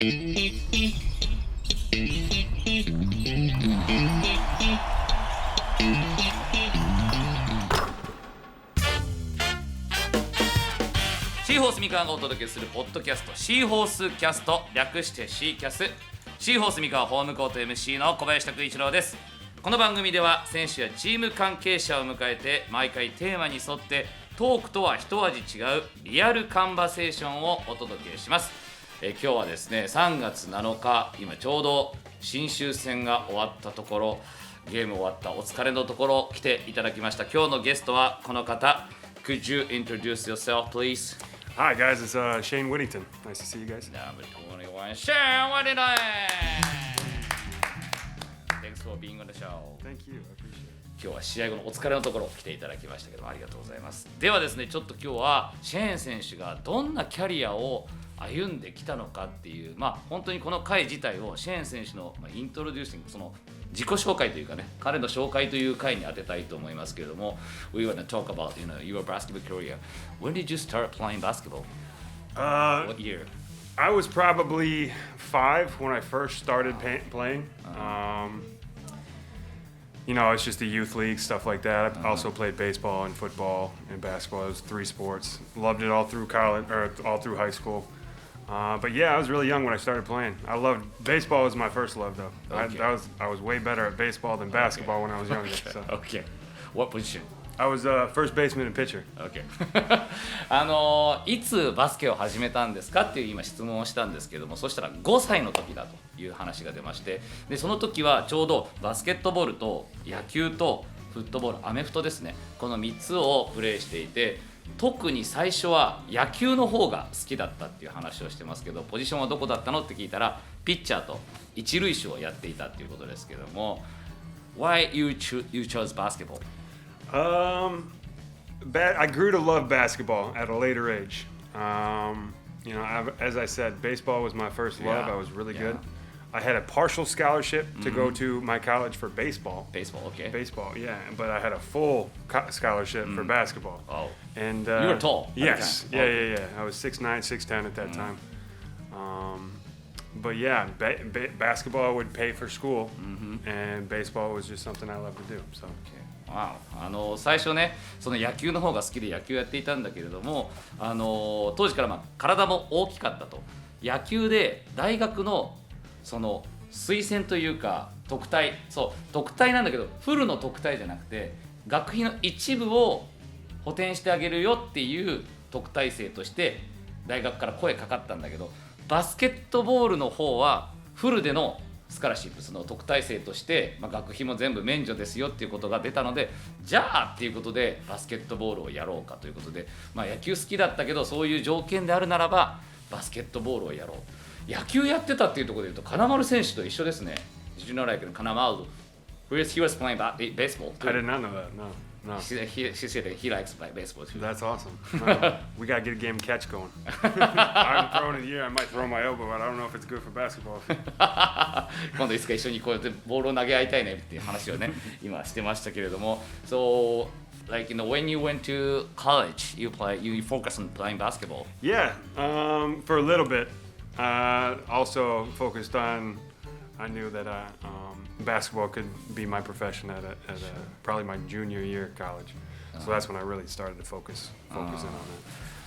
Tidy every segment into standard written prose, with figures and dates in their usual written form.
シーホース三河がお届けするポッドキャスト、シーホースキャスト、略してシーキャス。シーホース三河ホームコート MC の小林拓一郎です。この番組では選手やチーム関係者を迎えて、毎回テーマに沿ってトークとは一味違うリアルカンバセーションをお届けします。今日はですね、3月7日、今ちょうど新州戦が終わったところ、ゲーム終わったお疲れのところ来ていただきました。今日のゲストはこの方。Could you introduce yourself, please? Hi guys, it's Shane Whittington. Nice to see you guys. Number 21, Shane Whittington. Thanks for being on the show. Thank you, I appreciate it. 今日は試合後のお疲れのところ来ていただきましたけども、ありがとうございます。ではですね、ちょっと今日はシェーン選手がどんなキャリアを歩んできたのかっていう、本当にこの回自体をシェーン選手のイントロデューシング、その自己紹介というかね、彼の紹介という回に当てたいと思いますけれども、We want to talk about, your basketball career. When did you start playing basketball? What year? I was probably 5 when I first started playing. It's just the youth league, stuff like that. I also played baseball and football and basketball. It was 3 sports. Loved it all through college, or all through high school. But yeah, I was really young when I started playing. I loved baseball was my first love though. Okay. I was way better at baseball than basketball when I was younger. Okay. So. Okay. What position? I was first baseman and pitcher. Okay. いつバスケを始めたんですかっていう今質問をしたんですけども、そしたら5歳の時だという話が出まして、でその時はちょうどバスケットボールと野球とフットボール、アメフトですね、この3つをプレーしていて、特に最初は野球の方が好きだったっていう話をしてますけど、ポジションはどこだったのって聞いたらピッチャーと一塁手をやっていたっていうことですけども、 Why you chose basketball? I grew to love basketball at a later age. As I said, baseball was my first love. I was really good. I had a partial scholarship to go to my college for baseball. Baseball, okay. Baseball, yeah. But I had a full scholarship for basketball. Oh. And you were tall. Yes. Yeah. I was 6'9", 6'10" at that time. But yeah, basketball would pay for school, and baseball was just something I loved to do. So. Okay. Wow. 最初ね、その野球の方が好きで野球やっていたんだけれども、当時から体も大きかったと。野球で大学のその推薦というか特待なんだけど、フルの特待じゃなくて学費の一部を補填してあげるよっていう特待生として大学から声かかったんだけど、バスケットボールの方はフルでのスカラシップ、その特待生として、学費も全部免除ですよっていうことが出たので、じゃあっていうことでバスケットボールをやろうかということで、野球好きだったけどそういう条件であるならばバスケットボールをやろう。野球やってたっていうところで言うと金丸選手と一緒ですね。Did you know like 金丸 he was playing baseball too? I did not know that. No. She said that he likes baseball too. That's awesome. We gotta get a game of catch going. I'm throwing it here. I might throw my elbow, but I don't know if it's good for basketball. 今度いつか一緒にこうやってボールを投げ合いたいねっていう話をね今してましたけれども、So like when you went to college, you focus on playing basketball. Yeah, for a little bit. Also focused on. I knew that basketball could be my profession at probably my junior year of college. So that's when I really started to focus in on that.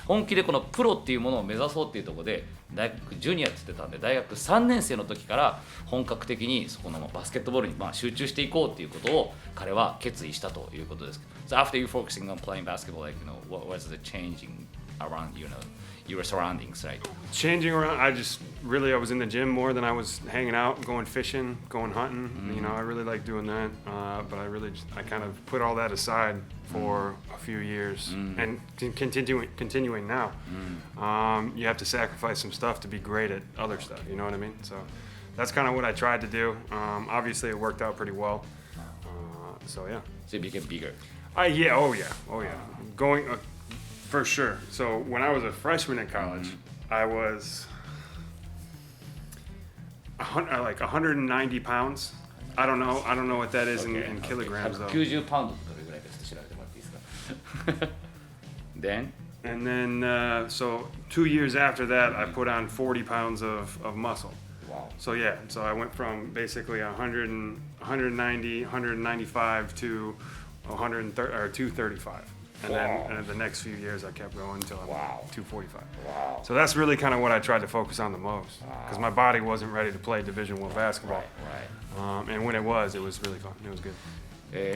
本気でこのプロっていうものを目指そうっていうところで大学ジュニアって言ってたんで、大学3年生の時から本格的にそこのバスケットボールに集中していこうっていうことを彼は決意したということです。So after you focusing on playing basketball, what was the changing around your surroundings, right? Changing around, I was in the gym more than I was hanging out, going fishing, going hunting. I really like doing that. But I kind of put all that aside for a few years and continuing now. You have to sacrifice some stuff to be great at other stuff, you know what I mean? So that's kind of what I tried to do. Obviously it worked out pretty well. So yeah. So you became bigger? Yeah. Going... For sure. So when I was a freshman in college, I was like 190 pounds. I don't know what that is in kilograms though. 190 パウンドってどれぐらいですか調べてもらっていいですか？ Then And then, so 2 years after that, I put on 40 pounds of muscle. Wow. So yeah, so I went from basically 190, 195 to 130 or 235. And then the next few years I kept going until I'm 245. Wow. So that's really kind of what I tried to focus on the most, because my body wasn't ready to play Division I basketball. Right. And when it was really fun. It was good.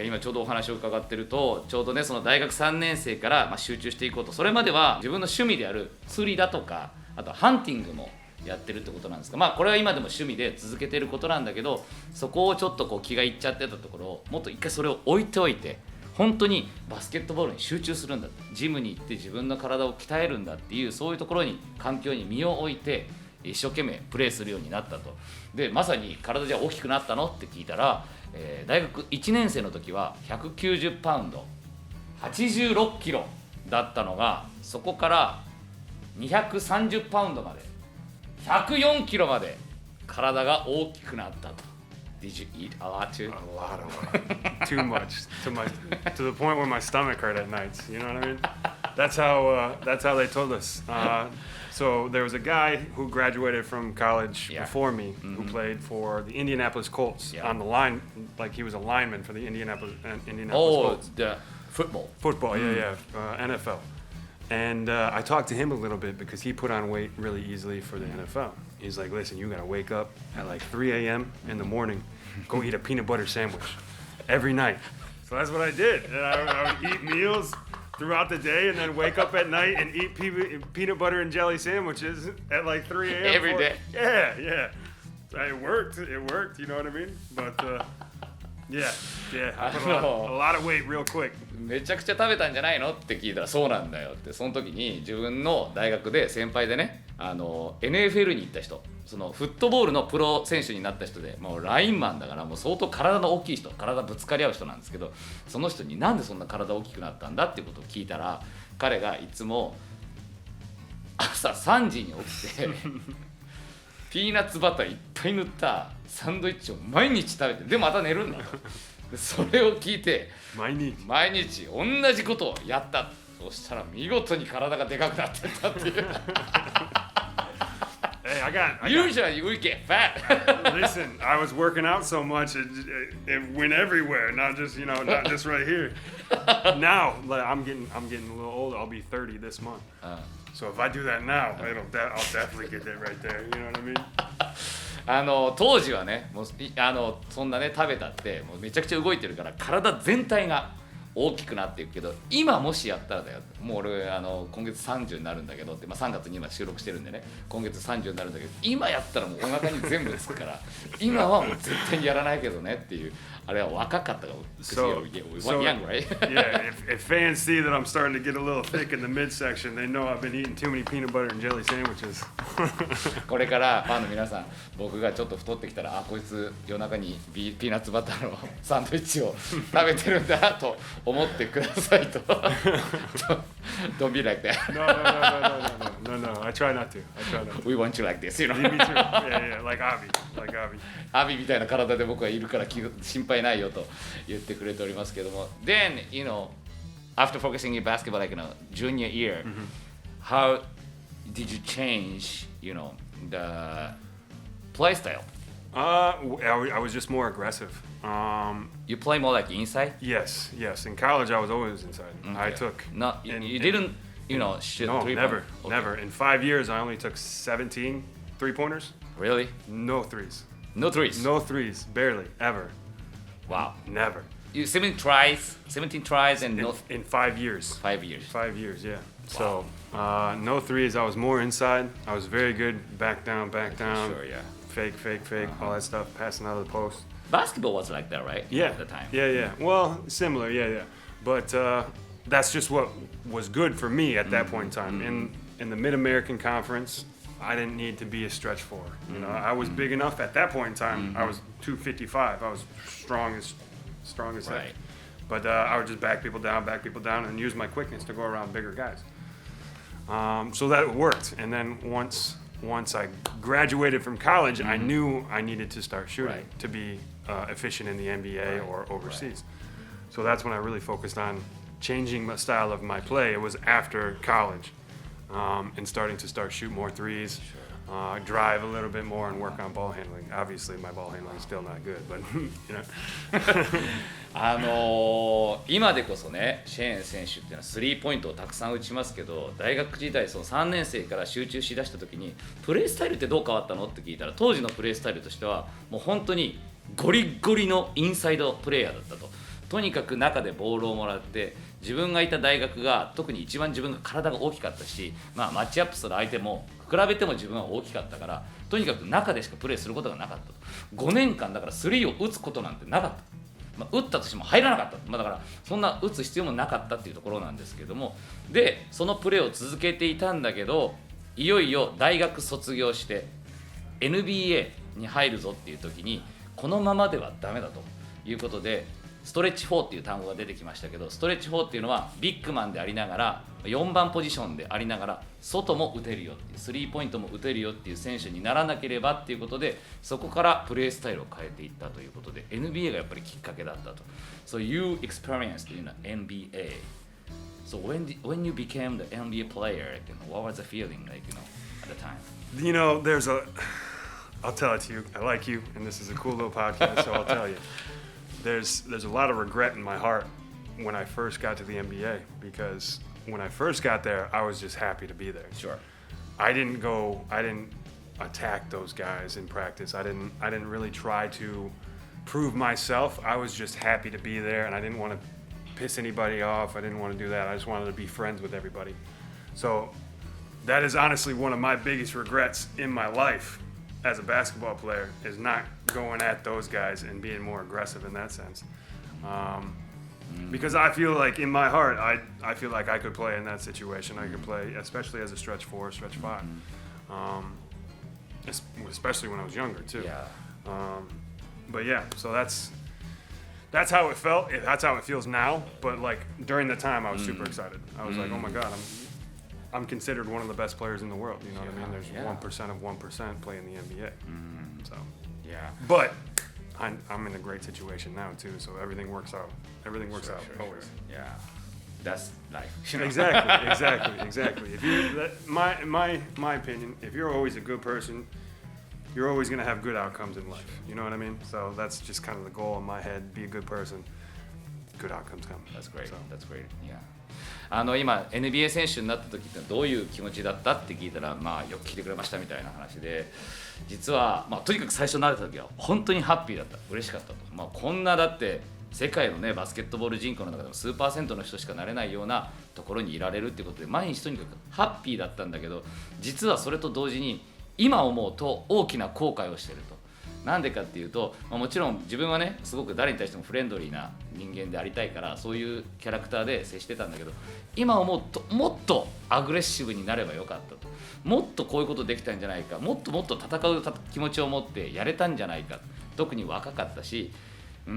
今ちょうどお話を伺ってると、ちょうどねその大学3年生から集中していこうと。それまでは自分の趣味である釣りだとか、あとハンティングもやってるってことなんですが、これは今でも趣味で続けてることなんだけど、そこをちょっとこう気がいっちゃってたところをもっと一回それを置いておいて、本当にバスケットボールに集中するんだ、ジムに行って自分の体を鍛えるんだっていう、そういうところに環境に身を置いて一生懸命プレーするようになったと。でまさに体じゃ大きくなったのって聞いたら、大学1年生の時は190パウンド86キロだったのが、そこから230パウンドまで104キロまで体が大きくなったと。Did you eat a lot too? A lot of it. Too much. To the point where my stomach hurt at nights. You know what I mean? That's how they told us. So there was a guy who graduated from college before me, who played for the Indianapolis Colts on the line, like he was a lineman for the Indianapolis Colts. The football. Football, NFL. And I talked to him a little bit because he put on weight really easily for the NFL. He's like, listen, you got to wake up at like 3 a.m. in the morning, go eat a peanut butter sandwich every night. So that's what I did. And I would eat meals throughout the day and then wake up at night and eat peanut butter and jelly sandwiches at like 3 a.m. Every day. Yeah. It worked, you know what I mean? But yeah, I put a lot of weight real quick. めちゃくちゃ食べたんじゃないのって聞いたら、そうなんだよって。その時に自分の大学で先輩でね、NFL に行った人、そのフットボールのプロ選手になった人で、もうラインマンだからもう相当体の大きい人、体ぶつかり合う人なんですけど、その人になんでそんな体大きくなったんだっていうことを聞いたら、彼がいつも朝3時に起きてピーナッツバターいっぱい塗ったサンドイッチを毎日食べて、でまた寝るんだよ。それを聞いて毎日同じことをやった。そしたら見事に体がでかくなってったっていう。Hey, I got Usually we get fat. Listen, I was working out so much it went everywhere, not just right here. Now, like, I'm getting a little older. I'll be 30 this month. So if I do that now, I'll definitely get that right there. You know what I mean? 当時はね、もうそんなね食べたってもうめちゃくちゃ動いてるから体全体が大きくなっていくけど、今もしやったらだよ、もう俺今月30になるんだけどって、3月に今収録してるんでね、今月30になるんだけど、今やったらもうお腹に全部つくから今はもう絶対にやらないけどねっていう。あれは若かったから。So young, right? Yeah, if fans see that I'm starting to get a little thick in the midsection, they know I've been eating too many peanut butter and jelly sandwiches. これからファンの皆さん、僕がちょっと太ってきたら、こいつ夜中にピーナッツバターのサンドイッチを食べてるんだと思ってくださいと。Don't be like that. No. I try not to. We want you like this, you know. Me too. Yeah, like Avi. アビみたいな体で僕はいるから心配ないよと言ってくれておりますけども。Then, after focusing in basketball, like, junior year, how did you change, the play style? I was just more aggressive. You play more like inside? Yes. In college, I was always inside. Okay. I took. No, you didn't, shoot no, three never, point. never. In 5 years, I only took 17 3-pointers. Really? No threes. No threes? No threes, barely, ever. Wow. Never. You 17 tries and in 5 years. 5 years. 5 years, yeah. Wow. So, no threes. I was more inside. I was very good back down. Sure, yeah. Fake, all that stuff, passing out of the post. Basketball was like that, right? Yeah. At the time. Yeah. Well, similar, yeah. But that's just what was good for me at that point in time. In the Mid-American Conference, I didn't need to be a stretch four. I was big enough at that point in time. I was 255. I was strong as Right. heck. But I would just back people down, and use my quickness to go around bigger guys. So that worked. And then once I graduated from college, I knew I needed to start shooting to be efficient in the NBA or overseas. So that's when I really focused on changing my style of my play, it was after college, and starting to shoot more threes, drive a little bit more, and work on ball handling. Obviously, my ball handling is still not good, but you know. 今でこそね、シェーン選手っていうのはスリーポイントをたくさん打ちますけど、大学時代その3年生から集中しだした時にプレースタイルってどう変わったのって聞いたら、当時のプレースタイルとしてはもう本当にゴリゴリのインサイドプレーヤーだったと。とにかく中でボールをもらって、自分がいた大学が特に一番自分が体が大きかったし、マッチアップする相手も比べても自分は大きかったから、とにかく中でしかプレーすることがなかったと。5年間だからスリーを打つことなんてなかった。打ったとしても入らなかった、だからそんな打つ必要もなかったっていうところなんですけども、でそのプレーを続けていたんだけど、いよいよ大学卒業して NBA に入るぞっていう時に、このままではダメだということで、ストレッチ4っていう単語が出てきましたけど、ストレッチ4っていうのはビッグマンでありながら4番ポジションでありながら外も打てるよっていう、スリーポイントも打てるよっていう選手にならなければっていうことで、そこからプレースタイルを変えていったということで、 NBA がやっぱりきっかけだったと。 So you experienced in NBA. So when you became the NBA player, what was the feeling like, at the time? I'll tell it to you. I like you, and this is a cool little podcast, so I'll tell you. There's a lot of regret in my heart when I first got to the NBA, because when I first got there, I was just happy to be there. Sure. I didn't attack those guys in practice. I didn't really try to prove myself. I was just happy to be there, and I didn't want to piss anybody off. I didn't want to do that. I just wanted to be friends with everybody. So that is honestly one of my biggest regrets in my life as a basketball player, is not going at those guys and being more aggressive in that sense. Because I feel like in my heart, I feel like I could play in that situation. I could play, especially as a stretch 4, stretch 5. Especially when I was younger too. Yeah. But yeah, so that's how it felt. That's how it feels now. But like during the time, I was super excited. I was like, oh my God, I'm considered one of the best players in the world. You know what I mean? There's 1% of 1% play in the NBA. So Yeah. But I'm in a great situation now too. So everything works out. Everything works out always. Yeah. That's life. Exactly. If you, my opinion, if you're always a good person, you're always going to have good outcomes in life. You know what I mean? So that's just kind of the goal in my head. Be a good person. Good outcomes come. That's great. So. That's great. Yeah. 今 NBA 選手になった時ってどういう気持ちだったって聞いたら、よく聞いてくれましたみたいな話で、実は、とにかく最初慣れた時は本当にハッピーだった、嬉しかったと。こんなだって世界のねバスケットボール人口の中でも数%の人しかなれないようなところにいられるっていうことで、毎日とにかくハッピーだったんだけど、実はそれと同時に今思うと大きな後悔をしていると。なんでかっていうと、もちろん自分はねすごく誰に対してもフレンドリーな人間でありたいから、そういうキャラクターで接してたんだけど、今思うともっとアグレッシブになればよかったと、もっとこういうことできたんじゃないか、もっと戦う気持ちを持ってやれたんじゃないか、特に若かったし、そ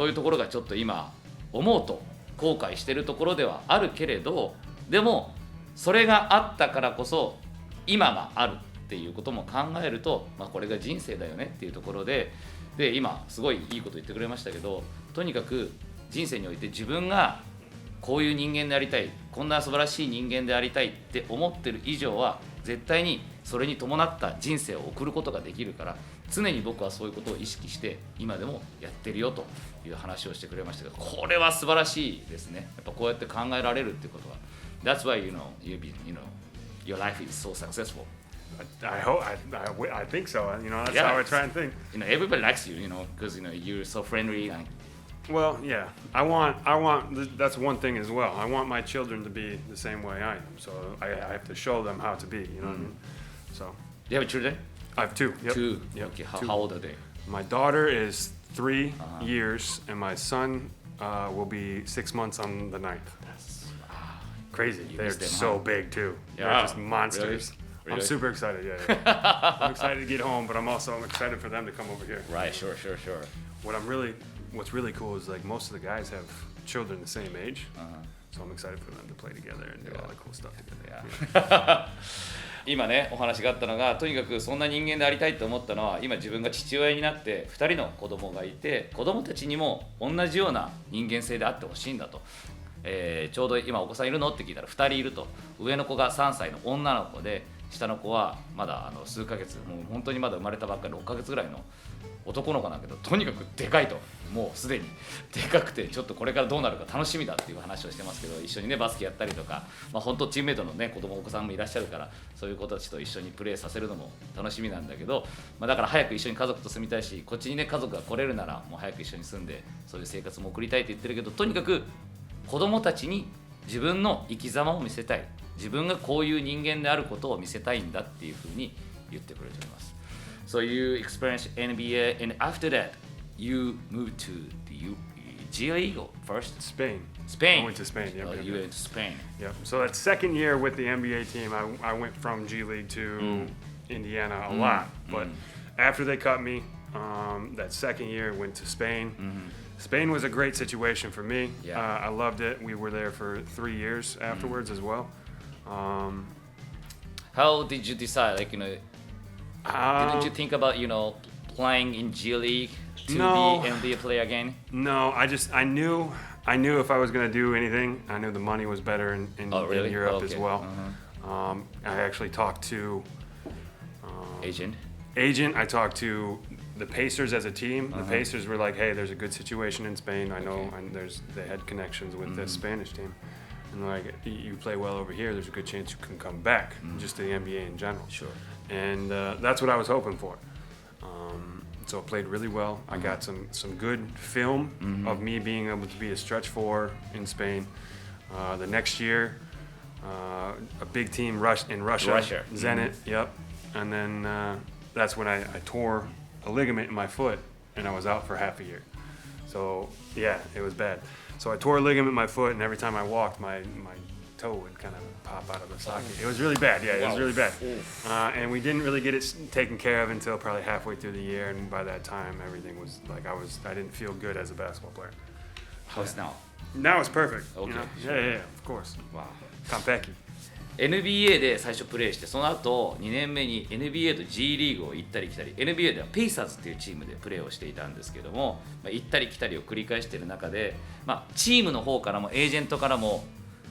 ういうところがちょっと今思うと後悔してるところではあるけれど、でもそれがあったからこそ今があるっていうことも考えると、これが人生だよねっていうところで、今すごいいいこと言ってくれましたけど、とにかく人生において自分がこういう人間でありたい、こんな素晴らしい人間でありたいって思ってる以上は絶対にそれに伴った人生を送ることができるから、常に僕はそういうことを意識して今でもやってるよという話をしてくれましたけど、これは素晴らしいですね。やっぱこうやって考えられるってことは、 That's why your life is so successful. I hope. I think so. That's how I try and think. Everybody likes you. Because you're so friendly. Well, yeah. I want. That's one thing as well. I want my children to be the same way I am. So I have to show them how to be. You know what I mean? So. You have children? I have 2. Yep. 2. Yep. Okay. 2. How old are they? My daughter is 3 years, and my son will be 6 months on the 9th. That's crazy. They're so big too. Yeah. They're just monsters. Really? I'm super excited. Yeah. I'm excited to get home, but I'm excited for them to come over here. Right. Sure. What's really cool is like most of the guys have children the same age, so I'm excited for them to play together and do all that cool stuff together. 今ねお話があったのが、とにかくそんな人間でありたいと思ったのは、今自分が父親になって2人の子供がいて、子供たちにも同じような人間性であってほしいんだと。ちょうど今お子さんいるのって聞いたら2人いると。上の子が3歳の女の子で、下の子はまだ数ヶ月、もう本当にまだ生まれたばっかり6ヶ月ぐらいの男の子なんだけど、とにかくでかいと、もうすでにでかくて、ちょっとこれからどうなるか楽しみだっていう話をしてますけど、一緒にねバスケやったりとか、本当チームメイトのね子供お子さんもいらっしゃるから、そういう子たちと一緒にプレーさせるのも楽しみなんだけど、だから早く一緒に家族と住みたいし、こっちにね家族が来れるならもう早く一緒に住んでそういう生活も送りたいって言ってるけど、とにかく子供たちに自分の生き様を見せたい、自分がこういう人間であることを見せたいんだっていうふうに言ってくれております。So you experienced NBA, and after that, you moved to the G League first? Spain. Spain. I went to Spain. Yep, You went to Spain. Yep. So that second year with the NBA team, I went from G League to Indiana a lot. But after they cut me, that second year went to Spain. Spain was a great situation for me. Yeah. I loved it. We were there for 3 years afterwards as well. How did you decide? Like, didn't you think about, playing in G League to No. be NBA player again? No, I knew if I was going to do anything, I knew the money was better in really? Europe Okay. as well. I actually talked to Agent? I talked to the Pacers as a team. The Pacers were like, hey, there's a good situation in Spain. I know, and they had connections with the Spanish team. And they're like, you play well over here, there's a good chance you can come back, just to the NBA in general. Sure. And that's what I was hoping for. So I played really well. I got some good film of me being able to be a stretch four in Spain. The next year, a big team in Russia. Zenit, yep. And then that's when I tore a ligament in my foot, and I was out for half a year. So yeah, it was bad. So I tore a ligament in my foot, and every time I walked, my toe would kind of pop out of the socket. It was really bad. Yeah, it was really bad. And we didn't really get it taken care of until probably halfway through the year, and by that time, everything was like I didn't feel good as a basketball player. How's now? Now it's perfect. Okay. Yeah, of course. Wow. Konpeki. NBA で最初プレーして、その後2年目に NBA と G リーグを行ったり来たり、 NBA ではペイサーズっていうチームでプレーをしていたんですけども、行ったり来たりを繰り返している中で、チームの方からもエージェントからも、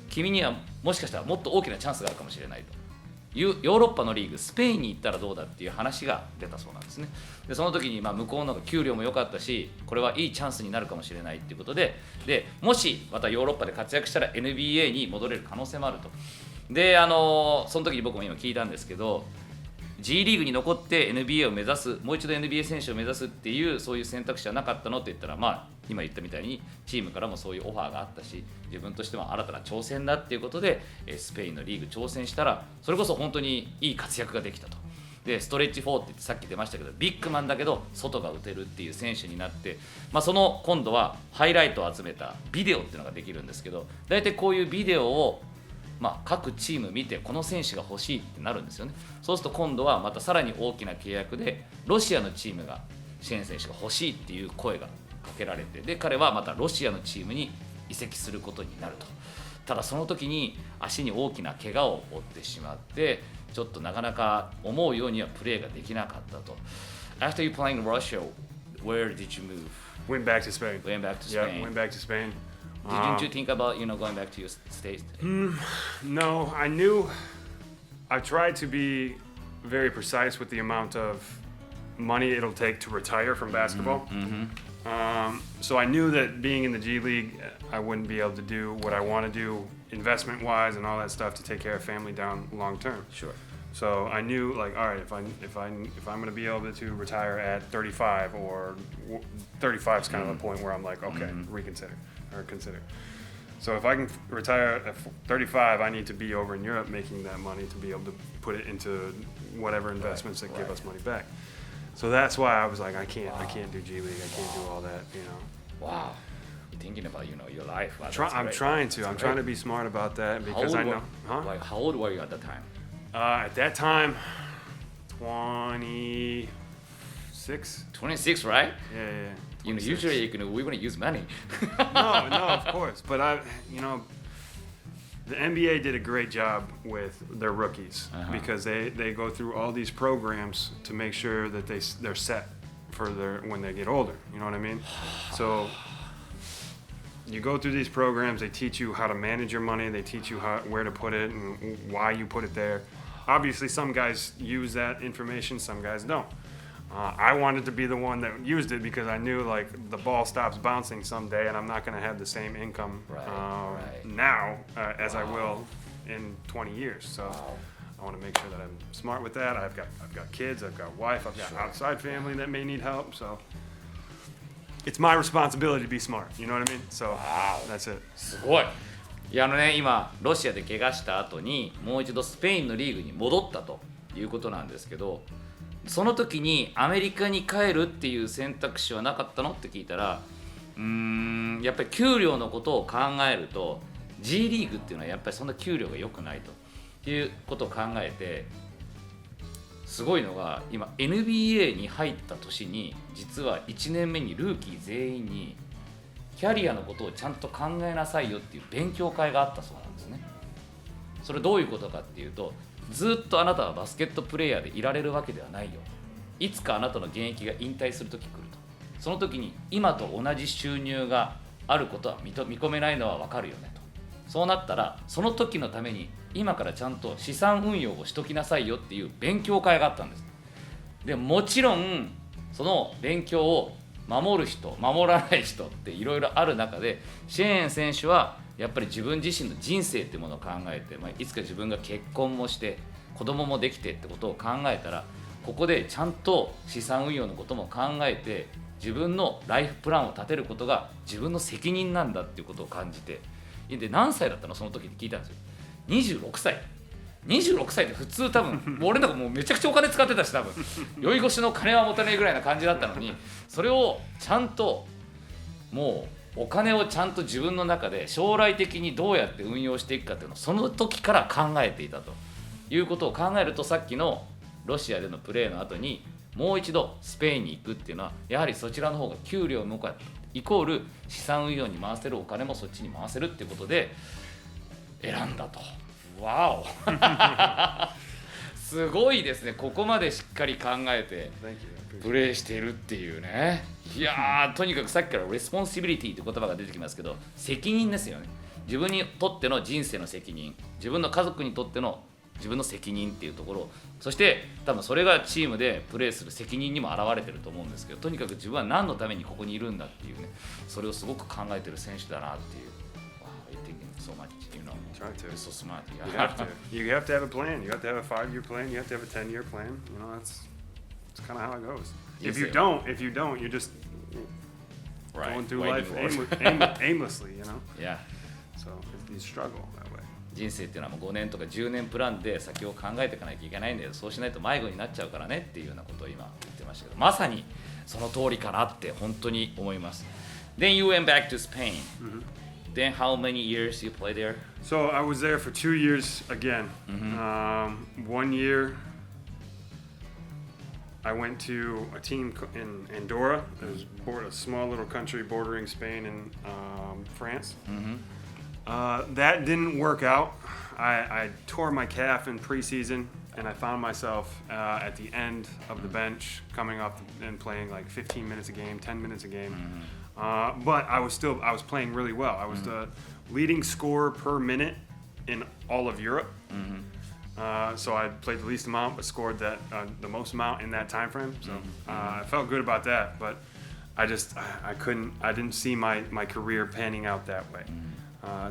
君にはもしかしたらもっと大きなチャンスがあるかもしれないというヨーロッパのリーグスペインに行ったらどうだっていう話が出たそうなんですね。でその時に向こうの給料も良かったし、これはいいチャンスになるかもしれないっていうことで、もしまたヨーロッパで活躍したら NBA に戻れる可能性もあると。でその時に僕も今聞いたんですけど、 G リーグに残って NBA を目指す、もう一度 NBA 選手を目指すっていうそういう選択肢はなかったのって言ったら、今言ったみたいにチームからもそういうオファーがあったし、自分としても新たな挑戦だっていうことでスペインのリーグ挑戦したら、それこそ本当にいい活躍ができたと。でストレッチ4って言ってさっき出ましたけど、ビッグマンだけど外が打てるっていう選手になって、その今度はハイライトを集めたビデオっていうのができるんですけど、大体こういうビデオを各チーム見てこの選手が欲しいってなるんですよね。そうすると今度はまたさらに大きな契約でロシアのチームがシェーン選手が欲しいっていう声がかけられて、で彼はまたロシアのチームに移籍することになると。ただその時に足に大きな怪我を負ってしまって、ちょっとなかなか思うようにはプレーができなかったと。After you playing in Russia, where did you move? Went back to Spain. Went back to Yeah, Spain. went back to Spain. Didn't you think about going back to your state? No, I knew. I tried to be very precise with the amount of money it'll take to retire from basketball. So I knew that being in the G League, I wouldn't be able to do what I want to do investment-wise and all that stuff to take care of family down long term. Sure. So I knew, like, all right, if I'm going to be able to retire at 35, or 35 is kind of the point where I'm like, okay, reconsider or consider. So if I can retire at 35, I need to be over in Europe making that money to be able to put it into whatever investments that give us money back. So that's why I was like, I can't do G League, I can't do all that, you know. Wow. You're thinking about, your life. Wow, I'm trying to. I'm trying to be smart about that because I know. How old were you at the time? At that time, 26. 26, right? Yeah. Usually we want to use money. No, of course. But the NBA did a great job with their rookies because they go through all these programs to make sure that they're set for when they get older. You know what I mean? So you go through these programs. They teach you how to manage your money. They teach you where to put it and why you put it there. Obviously, some guys use that information. Some guys don't. I wanted to be the one that used it because I knew like the ball stops bouncing someday, and I'm not going to have the same income now as I will in 20 years. So I want to make sure that I'm smart with that. I've got kids. I've got a wife. I've got outside family that may need help. So it's my responsibility to be smart. You know what I mean? So that's it. すごい。いや今ロシアで怪我した後にもう一度スペインのリーグに戻ったということなんですけど、その時にアメリカに帰るっていう選択肢はなかったのって聞いたら、やっぱり給料のことを考えると G リーグっていうのはやっぱりそんな給料が良くないということを考えて、すごいのが今 NBA に入った年に実は1年目にルーキー全員にキャリアのことをちゃんと考えなさいよっていう勉強会があったそうなんですね。それどういうことかっていうと、ずっとあなたはバスケットプレイヤーでいられるわけではないよ。いつかあなたの現役が引退する時来ると。その時に今と同じ収入があることは見込めないのは分かるよねと。そうなったらその時のために今からちゃんと資産運用をしときなさいよっていう勉強会があったんです。でもちろんその勉強を守る人守らない人っていろいろある中で、シェーン選手はやっぱり自分自身の人生っていうものを考えて、いつか自分が結婚もして子供もできてってことを考えたら、ここでちゃんと資産運用のことも考えて自分のライフプランを立てることが自分の責任なんだっていうことを感じて、で何歳だったのその時って聞いたんですよ。26歳。26歳って普通多分俺なんかもうめちゃくちゃお金使ってたし、多分酔い越しの金は持たないぐらいな感じだったのに、それをちゃんともうお金をちゃんと自分の中で将来的にどうやって運用していくかっていうのをその時から考えていたということを考えると、さっきのロシアでのプレーの後にもう一度スペインに行くっていうのは、やはりそちらの方が給料もイコール資産運用に回せるお金もそっちに回せるっていうことで選んだと。わおすごいですね。ここまでしっかり考えてプレーしているっていうね。いやー、とにかくさっきからレスポンシビリティって言葉が出てきますけど、責任ですよね。自分にとっての人生の責任、自分の家族にとっての自分の責任っていうところ、そして多分それがチームでプレーする責任にも表れてると思うんですけど、とにかく自分は何のためにここにいるんだっていうね、それをすごく考えてる選手だなっていう。Wow, you're thinking so much, you know. Try to. You're so smart. You have to. You have to have a plan. You have to have a 5-year plan. You have to have a 10-year plan. You know, that's kind of how it goes. If you don't, you're just going through life aimlessly, you know. Yeah. So you struggle that way. 人生っていうのはもう5年とか10年プランで先を考えていかなきゃいけないんだけど、そうしないと迷子になっちゃうからねっていうようなことを今言ってましたけど、まさにその通りかなって本当に思います。Then you went back to Spain. Then how many years you played there? So I was there for 2 years again. 1 year I went to a team in Andorra. It was a small little country bordering Spain and France. That didn't work out. I tore my calf in preseason, and I found myself at the end of the bench, coming up and playing like 15 minutes a game, 10 minutes a game. But I was playing really well. I was the leading scorer per minute in all of Europe. So I played the least amount, but scored the most amount in that time frame. So I felt good about that. But I didn't see my career panning out that way.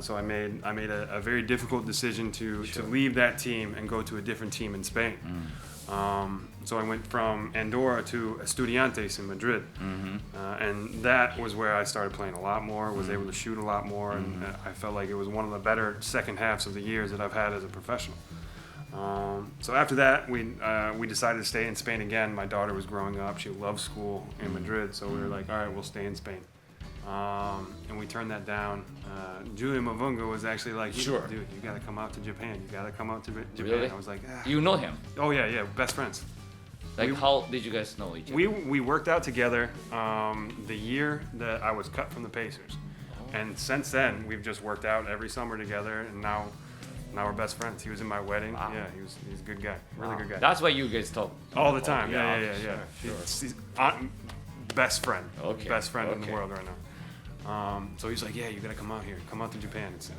So I made a very difficult decision to leave that team and go to a different team in Spain. So I went from Andorra to Estudiantes in Madrid, and that was where I started playing a lot more, was able to shoot a lot more, and I felt like it was one of the better second halves of the years that I've had as a professional. So after that, we decided to stay in Spain again. My daughter was growing up; she loved school in Madrid, so we were like, all right, we'll stay in Spain. And we turned that down. Julia Mavunga was actually like, Sure. Dude, you gotta come out to Japan. You gotta come out to Japan. Really? I was like, You know him? Oh yeah, best friends. Like how did you guys know each other? We worked out together the year that I was cut from the Pacers. And since then, we've just worked out every summer together, and now we're best friends. He was in my wedding. Wow. Yeah, he's a good guy. Really good guy. That's why you guys talk All the time. Yeah. Sure. He's best friend. Okay. Best friend in the Okay. world right now. So he's like, yeah, you gotta come out here, come out to Japan. It's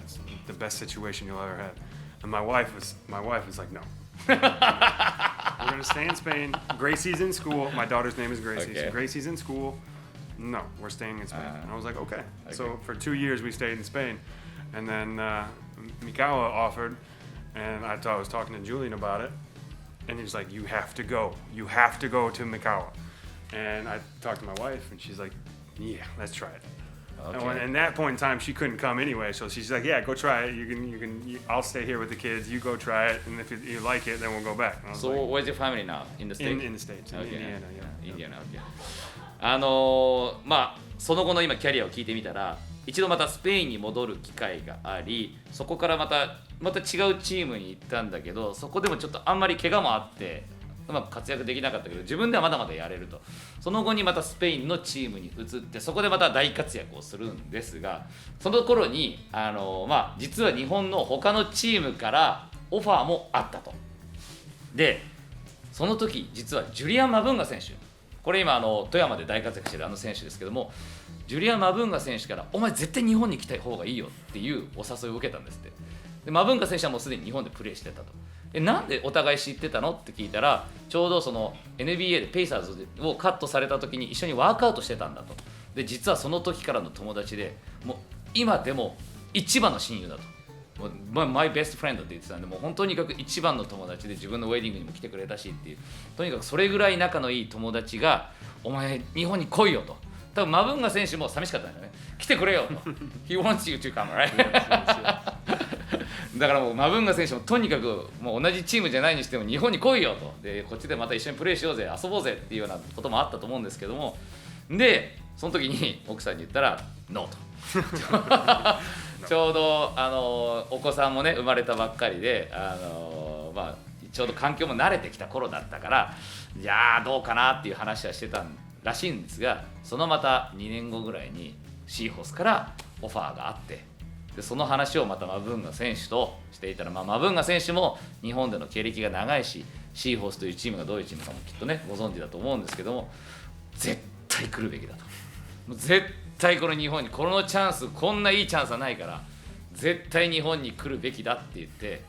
the best situation you'll ever have. And my wife was like, no. We're gonna stay in Spain. Gracie's in school. My daughter's name is Gracie. Okay. So Gracie's in school. No, we're staying in Spain. And I was like, okay. So for 2 years we stayed in Spain, and then Mikawa offered, and I was talking to Julian about it, and he's like, you have to go to Mikawa. And I talked to my wife, and she's like, yeah, let's try it. Okay. And at that point in time, she couldn't come anyway, so she's like, "Yeah, go try it. I'll stay here with the kids. You go try it, and if you like it, then we'll go back." So where's your family now? In the States? In the States, in Okay. Indiana, yeah. Indiana, okay. まあその後の今キャリアを聞いてみたら、一度またスペインに戻る機会があり、そこからまた違うチームに行ったんだけど、そこでもちょっとあんまり怪我もあってうまく活躍できなかったけど、自分ではまだまだやれると。その後にまたスペインのチームに移って、そこでまた大活躍をするんですが、その頃に実は日本の他のチームからオファーもあったと。でその時実はジュリアン・マブンガ選手、これ今富山で大活躍してる選手ですけども、ジュリアン・マブンガ選手からお前絶対日本に来た方がいいよっていうお誘いを受けたんですって。でマブンガ選手はもうすでに日本でプレーしてたと。なんでお互い知ってたのって聞いたら、ちょうどその NBA でペイサーズをカットされた時に一緒にワークアウトしてたんだと。で実はその時からの友達で、もう今でも一番の親友だと。もうマイベストフレンドって言ってたんで、もう本当に一番の友達で、自分のウェディングにも来てくれたしっていう、とにかくそれぐらい仲のいい友達がお前日本に来いよと。多分マブンガ選手も寂しかったんだよね。来てくれよと。He wants you to come, right? だからもうマブンガ選手もとにかくもう同じチームじゃないにしても日本に来いよと。でこっちでまた一緒にプレーしようぜ、遊ぼうぜっていうようなこともあったと思うんですけども、でその時に奥さんに言ったらノーと。ちょうどお子さんもね生まれたばっかりで、ちょうど環境も慣れてきた頃だったから、いやどうかなっていう話はしてたらしいんですが、そのまた2年後ぐらいにシーホースからオファーがあって、でその話をまたマブンガ選手としていたら、マブンガ選手も日本での経歴が長いし、シーホースというチームがどういうチームかもきっとねご存知だと思うんですけども、絶対来るべきだと。もう絶対この日本にこのチャンス、こんないいチャンスはないから絶対日本に来るべきだって言って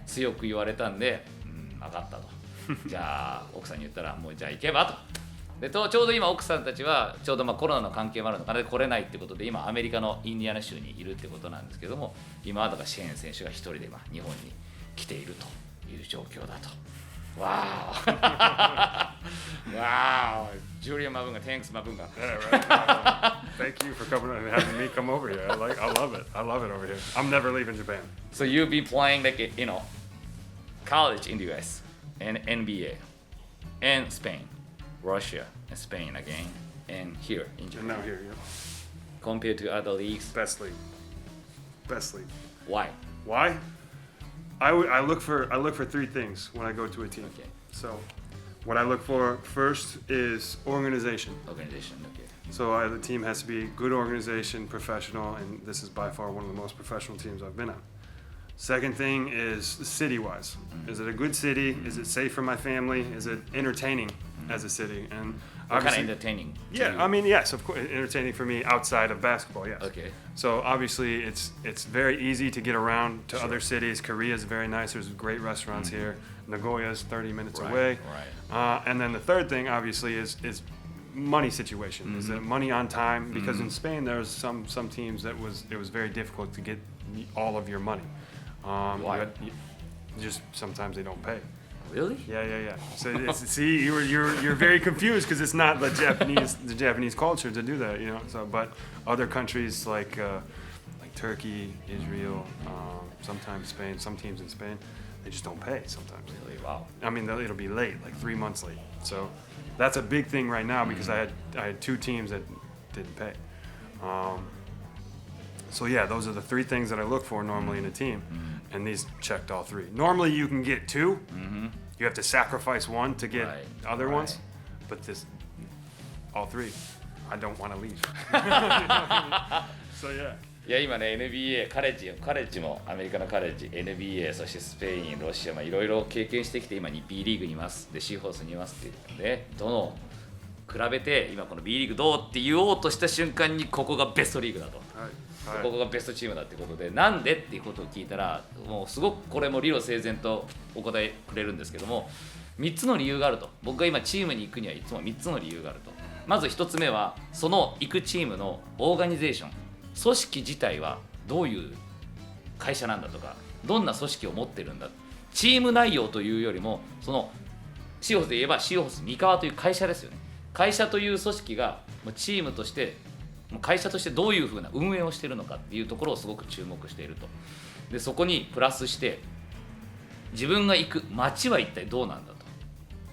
強く言われたんで、分かったと。じゃあ奥さんに言ったら、もうじゃあ行けばと。でちょうど今奥さんたちはちょうどコロナの関係もあるのかな、来れないってことで今アメリカのインディアナ州にいるってことなんですけども、今はだからシェーン選手が一人で今日本に来ているという状況だと。わーわー、ジュリアン・マブンガ、Thanks マブンガ。Yeah, right. Thank you for coming and having me come over here. I love it. I love it over here. I'm never leaving Japan. So you've been playing like college in the US and NBA and Spain, Russia and Spain again, and here in Japan. And now here, yeah. Compared to other leagues, Best league. why? Why? I look for 3 things when I go to a team. Okay. So, what I look for first is organization. Organization, okay. So the team has to be good organization, professional, and this is by far one of the most professional teams I've been on. Second thing is city-wise. Is it a good city? Is it safe for my family? Is it entertaining as a city? And What kind of obviously, entertaining? to yeah, you? I mean, yes, of course, entertaining for me outside of basketball, yes. Okay. So obviously, it's very easy to get around to Sure. other cities. Korea is very nice. There's great restaurants here. Nagoya is 30 minutes Right, away. right. And then the third thing, obviously, is money situation. Is it money on time? Because in Spain, there's some teams it was very difficult to get all of your money. Why? Just sometimes they don't pay. Really? Yeah. So see, you're very confused because it's not the Japanese culture to do that, So, but other countries like Turkey, Israel, sometimes Spain, some teams in Spain, they just don't pay sometimes. Really? Wow. I mean, it'll be late, like 3 months late. So that's a big thing right now because I had 2 teams that didn't pay. So yeah, those are the 3 things that I look for normally in a team, and these checked all 3. Normally you can get 2. You have to sacrifice 1 to get other ones, but all 3, I don't want to leave. So yeah. いや今ね NBA カレッジもアメリカのカレッジ NBA そしてスペインロシアいろいろ経験してきて今に B リーグにいますでシーホースにいますって言ってね、どの比べて今この B リーグどうって言おうとした瞬間にここがベストリーグだと、ここがベストチームだってことで、なんでっていうことを聞いたらもうすごくこれも理路整然とお答えくれるんですけども、3つの理由があると。僕が今チームに行くにはいつも3つの理由があると。まず1つ目はその行くチームのオーガニゼーション、組織自体はどういう会社なんだとか、どんな組織を持ってるんだ、チーム内容というよりもそのシーホースで言えばシーホース三河という会社ですよね。会社という組織がチームとして会社としてどういうふうな運営をしているのかっていうところをすごく注目していると。でそこにプラスして自分が行く街は一体どうなんだ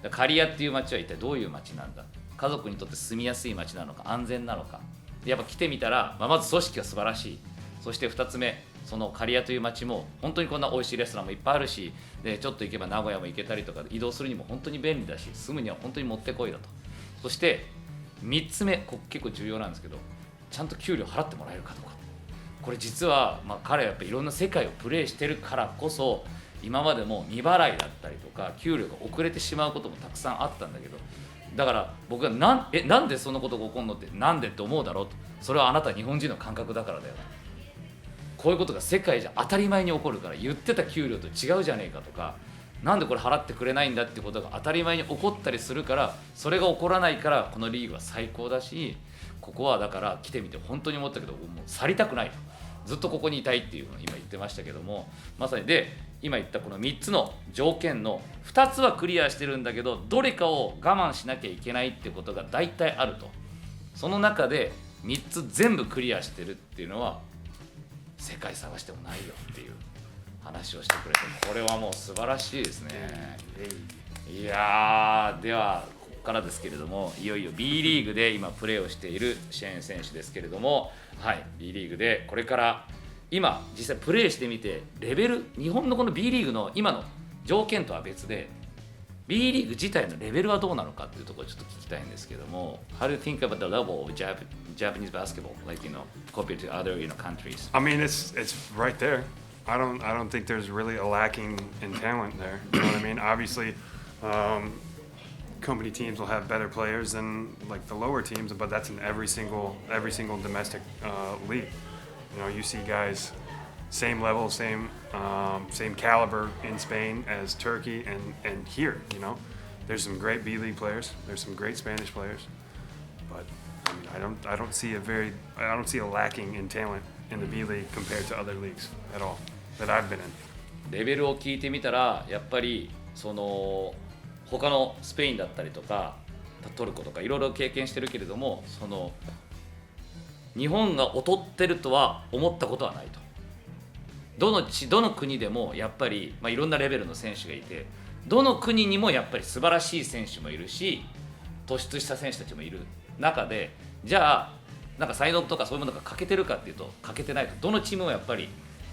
と。カリアっていう街は一体どういう街なんだ、家族にとって住みやすい街なのか安全なのか、やっぱ来てみたら、まず組織が素晴らしい。そして2つ目、そのカリアという街も本当にこんな美味しいレストランもいっぱいあるし、でちょっと行けば名古屋も行けたりとか、移動するにも本当に便利だし、住むには本当にもってこいだと。そして3つ目、結構重要なんですけど、ちゃんと給料払ってもらえるかとか。これ実は、彼はやっぱりいろんな世界をプレーしてるからこそ、今までも未払いだったりとか給料が遅れてしまうこともたくさんあったんだけど、だから僕がなんでそんなことが起こるのって、なんでって思うだろうと。それはあなた日本人の感覚だからだよ。こういうことが世界じゃ当たり前に起こるから、言ってた給料と違うじゃねえかとか、なんでこれ払ってくれないんだってことが当たり前に起こったりするから、それが起こらないからこのリーグは最高だし、ここはだから来てみて本当に思ったけど、もう去りたくないと、ずっとここにいたいっていうのを今言ってましたけども、まさにで今言ったこの3つの条件の2つはクリアしてるんだけど、どれかを我慢しなきゃいけないってことが大体あると。その中で3つ全部クリアしてるっていうのは世界探してもないよっていう話をしてくれて、これはもう素晴らしいですね。いやー、ではここからですけれども、いよいよ B リーグで今プレーをしているシェーン選手ですけれども、はい、B リーグでこれから今実際プレーしてみて、レベル、日本のこの B リーグの今の条件とは別で B リーグ自体のレベルはどうなのかっていうところをちょっと聞きたいんですけども、 How do you think about the level of Japanese basketball, like, compared to other, countries? I mean, it's right there. I don't think there's really a lacking in talent there. You know what I mean? Obviously, company teams will have better players than like the lower teams, but that's in every single domestic league. You know, you see guys same level, same caliber in Spain as Turkey and here. You know, there's some great B League players. There's some great Spanish players, but I mean, I don't see a lacking in talent in the B League compared to other leagues at all that I've been in. レベルを聞いてみたら、やっぱりその他のスペインだったりとかトルコとかいろいろ経験してるけれども、その日本が劣ってるとは思ったことはないと。どの国でもやっぱり、いろんなレベルの選手がいて、どの国にもやっぱり素晴らしい選手もいるし、突出した選手たちもいる中で、じゃあなんか才能とかそういうものが欠けてるかっていうと欠けてないと。どのチームもやっぱり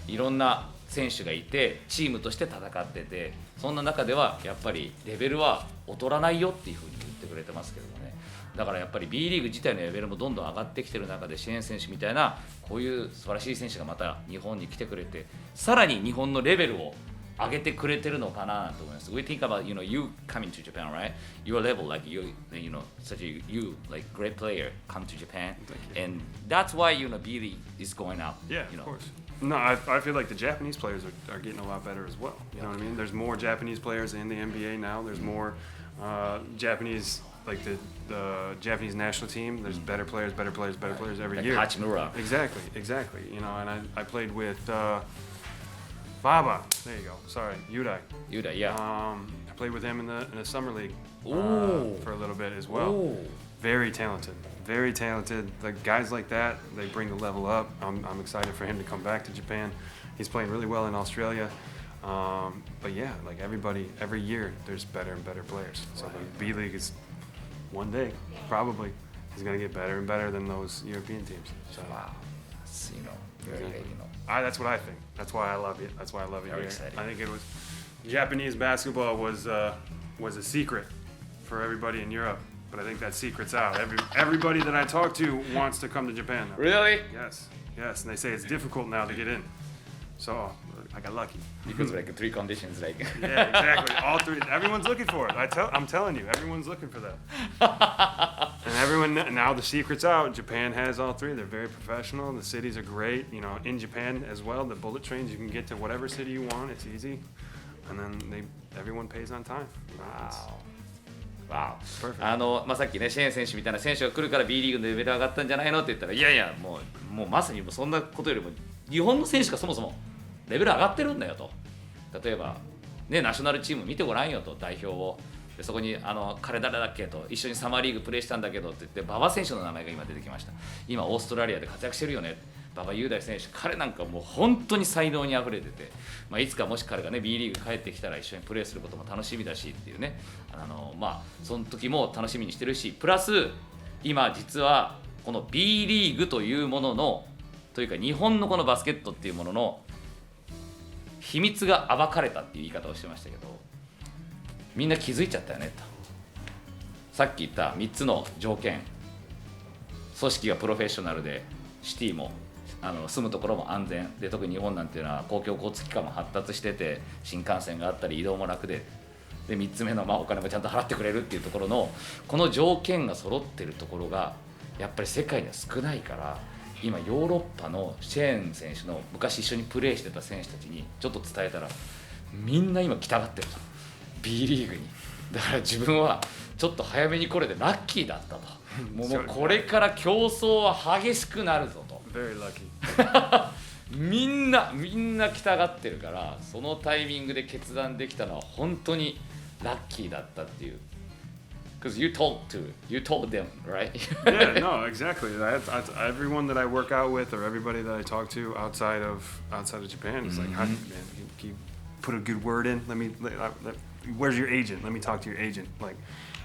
いろんな選手がいてチームとして戦ってて、そんな中ではやっぱりレベルは劣らないよっていうふうに言ってくれてますけどもね。だからやっぱり B リーグ自体のレベルもどんどん上がってきてる中で、シェーン選手みたいなこういう素晴らしい選手がまた日本に来てくれて、さらに日本のレベルを上げてくれてるのかなと思います。We think about, you coming to Japan, right? Your level, like such a like great player come to Japan, and that's why B League is going up. Yeah, of course. No, I feel like the Japanese players are getting a lot better as well. You know what I mean? There's more Japanese players in the NBA now. There's more Japanese, like the Japanese national team. There's better players every like year. Hachimura. Exactly. You know, and I played with Baba. There you go. Sorry, Udai, yeah. I played with him in the summer league for a little bit as well. Ooh. Very talented. Like guys like that, they bring the level up. I'm excited for him to come back to Japan. He's playing really well in Australia. But yeah, like every year there's better and better players. So the B League is one day probably is going to get better and better than those European teams. So, Wow. That's, very, that's what I think. That's why I love it. That's why I love it Very here. exciting. I think it was Japanese basketball was a secret for everybody in Europe. But I think that secret's out. Everybody that I talk to wants to come to Japan now. Really? Yes. And they say it's difficult now to get in. So I got lucky. Because like 3 conditions, like. Yeah, exactly. All 3. Everyone's looking for it. I'm telling you, everyone's looking for that. And everyone now the secret's out. Japan has all three. They're very professional. The cities are great. You know, in Japan as well, the bullet trains you can get to whatever city you want. It's easy, and then everyone pays on time. Wow. さっきねシェーン選手みたいな選手が来るから B リーグのレベル上がったんじゃないのって言ったらいやいやもうまさにそんなことよりも日本の選手がそもそもレベル上がってるんだよと。例えばねナショナルチーム見てごらんよと代表を。でそこに彼誰だっけと一緒にサマーリーグプレーしたんだけどって言って馬場選手の名前が今出てきました。今オーストラリアで活躍してるよね馬場雄大選手。彼なんかもう本当に才能にあふれてて、いつかもし彼がね B リーグ帰ってきたら一緒にプレーすることも楽しみだしっていうねその時も楽しみにしてるし、プラス今実はこの B リーグというもののというか日本のこのバスケットっていうものの秘密が暴かれたっていう言い方をしてましたけど、みんな気づいちゃったよねと。さっき言った3つの条件、組織がプロフェッショナルでシティも住むところも安全で、特に日本なんていうのは公共交通機関も発達してて新幹線があったり移動も楽で、3つ目のお金もちゃんと払ってくれるっていうところのこの条件が揃ってるところがやっぱり世界には少ないから、今ヨーロッパのシェーン選手の昔一緒にプレーしてた選手たちにちょっと伝えたらみんな今来たがってると B リーグに。だから自分はちょっと早めにこれでラッキーだったと。もうこれから競争は激しくなるぞと。Very lucky. みんな来たがってるから、そのタイミングで決断できたのは本当にラッキーだったっていう。Because you told them, right? Yeah, no, exactly. Everyone that I work out with or everybody that I talk to outside of Japan is like, "How man, can you put a good word in? Where's your agent? Let me talk to your agent." Like,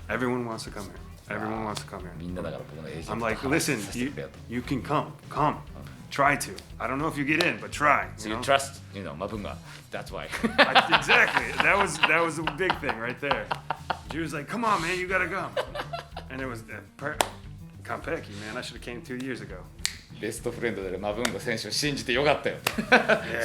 everyone wants to come here. Everyone wants to come here. みんなだから僕のエージェント I'm like, listen, you can come. Try to. I don't know if you get in, but try. So you trust, Mabunga. That's why. Exactly. That was a big thing right there. She was like, "Come on, man, you gotta come." And it was Konpeki, man. I should have came 2 years ago. ベストフレンドでマブンガ選手を信じてよかったよ。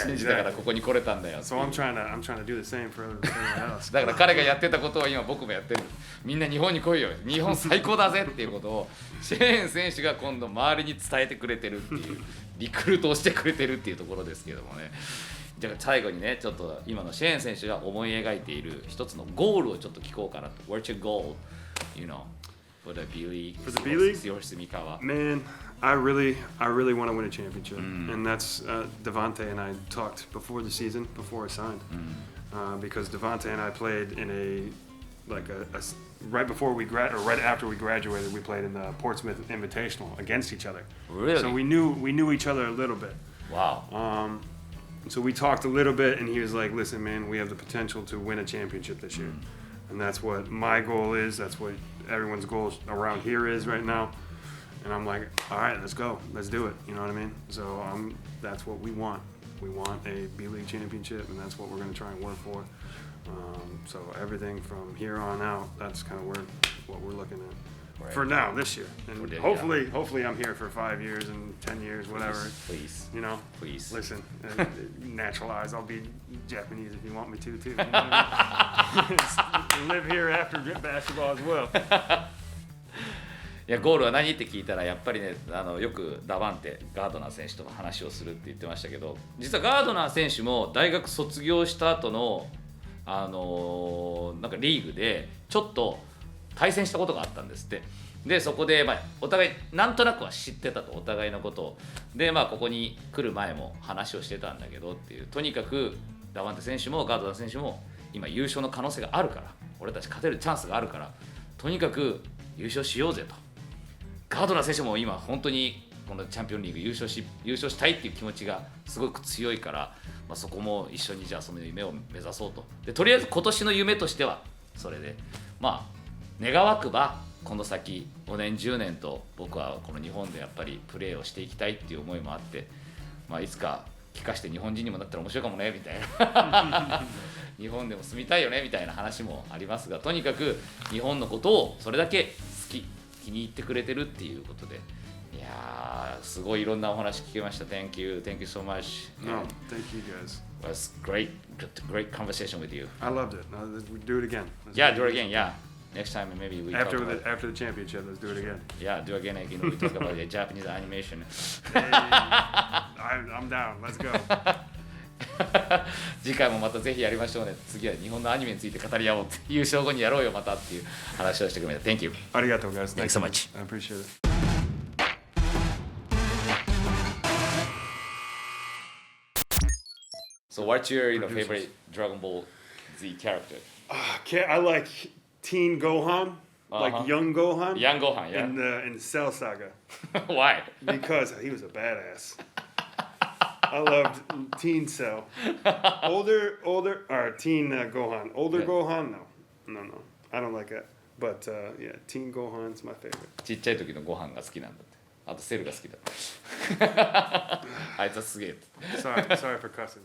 信じたからここに来れたんだよ。So I'm trying to do the same for everyone else. だから彼がやってたことを今僕もやってる。みんな日本に来いよ。日本最高だぜっていうことをシェーン選手が今度周りに伝えてくれてるっていうリクルートをしてくれてるっていうところですけどもね。じゃあ最後にねちょっと今のシェーン選手が思い描いている一つのゴールをちょっと聞こうかなと。What's your goal? For the B League. For the B League? シーホース三河。Man, I really want to win a championship, and that's Devante and I talked before the season, before I signed, because Devante and I played in a right before right after we graduated, we played in the Portsmouth Invitational against each other. Really? So we knew each other a little bit. Wow. So we talked a little bit, and he was like, "Listen, man, we have the potential to win a championship this year." And that's what my goal is. That's what everyone's goal around here is right now. And I'm like, all right, let's go. Let's do it. You know what I mean? So that's what we want. We want a B League championship, and that's what we're going to try and work for. So everything from here on out, that's kind of what we're looking at. Right. For now, this year. And hopefully I'm here for 5 years and 10 years, whatever. Please. Please. Listen, naturalize. I'll be Japanese if you want me to, too. You know what I mean? Live here after basketball as well. いやゴールは何って聞いたらやっぱりねよくダバンテガードナー選手と話をするって言ってましたけど、実はガードナー選手も大学卒業した後のなんかリーグでちょっと対戦したことがあったんですって。でそこで、お互いなんとなくは知ってたと、お互いのことをでここに来る前も話をしてたんだけどっていう、とにかくダバンテ選手もガードナー選手も今優勝の可能性があるから、俺たち勝てるチャンスがあるからとにかく優勝しようぜと。ガードナー選手も今本当にこのチャンピオンリーグ優勝したいっていう気持ちがすごく強いから、そこも一緒にじゃあその夢を目指そうと。でとりあえず今年の夢としてはそれで願わくばこの先5年10年と僕はこの日本でやっぱりプレーをしていきたいっていう思いもあって、いつか帰化して日本人にもなったら面白いかもねみたいな日本でも住みたいよねみたいな話もありますが、とにかく日本のことをそれだけ気に入ってくれてるっていうことで、いやーすごいいろんなお話聞けました。 Thank you so much. No, thank you guys. It was great conversation with you. I loved it. We do it again. Yeah, do it again. Yeah. next time maybe we after talk about after the championship, let's do it again. Yeah, do again. Like, we talk about the Japanese animation. Hey, I'm down. Let's go. 次回もまたぜひやりましょうね。次は日本のアニメについて語り合おうって優勝後にやろうよまたっていう話をしてくれた。Thank you. ありがとう guys. Thanks so much. I appreciate it. So what's your favorite Dragon Ball Z character? I like Teen Gohan, like young Gohan. Young Gohan, yeah. In Cell Saga. Why? Because he was a badass. I loved Teen Cell. Older, or Teen Gohan. Older Gohan, no. I don't like that. But yeah, Teen Gohan's my favorite. ちっちゃい時のご飯が好きなんだって。あとセルが好きだった。あいつはすげえ。Sorry for cussing.